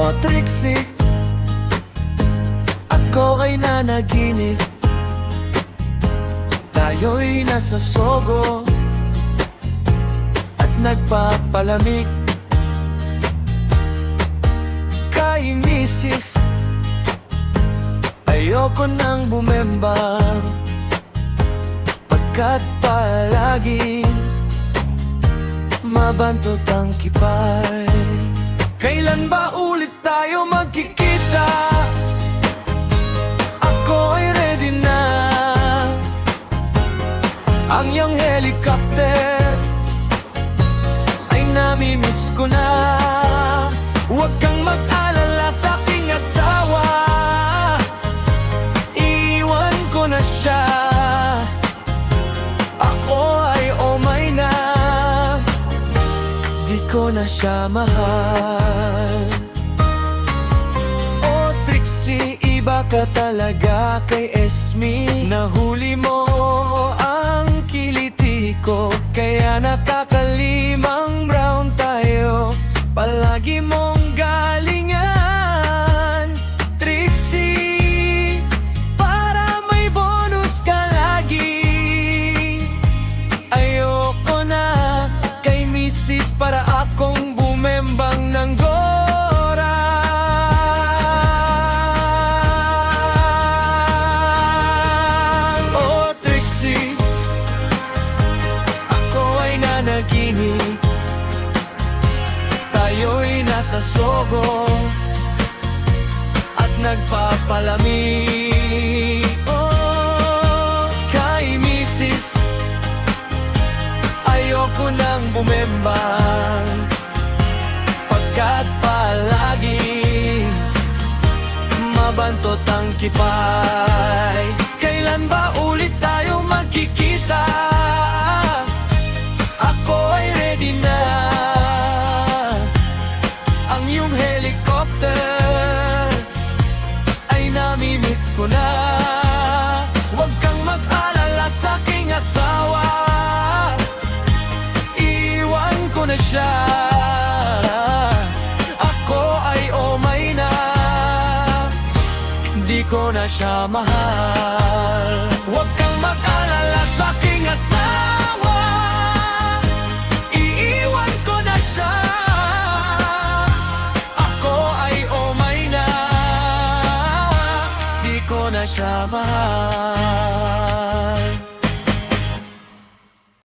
O Trixie, ako ay nanaginip. Tayo'y nasa Sogo at nagpapalamig kay Mrs. Ayoko nang bumembang, pagkat palaging mabantot ang kipay. Kailan ba ulit tayo magkikita? Ako ay ready na. Ang iyong helicopter ay namimiss ko na. Huwag kang mag-alala sa aking asawa, iwan ko na siya. Ako ay umay na, di ko na siya mahal. O Trixie, iba ka talaga kay Esme. Nahuli mo ang kiliti ko, kaya nakakalimang brown tayo. Palagi mong galingan, Trixie, para may bonus ka lagi. Ayoko na kay Mrs. para akong bumembang ng gora. Oh Trixie, ako ay nanaginip. Tayo'y nasa Sogo at nagpapalamig. Oh, kay Mrs. ayoko nang bumembang, pagkat palagi mabantot ang kipay. Kailan ba ulit tayo magkikita? Ako ay ready na. Ang iyong helicopter ay namimiss ko na. Huwag kang mag-alala sa aking asawa, iwan ko na siya. Ako ay umay na, di ko na siya mahal. Huwag kang mag-alala sa aking asawa, iiwan ko na siya. Ako ay umay na, di ko na siya mahal.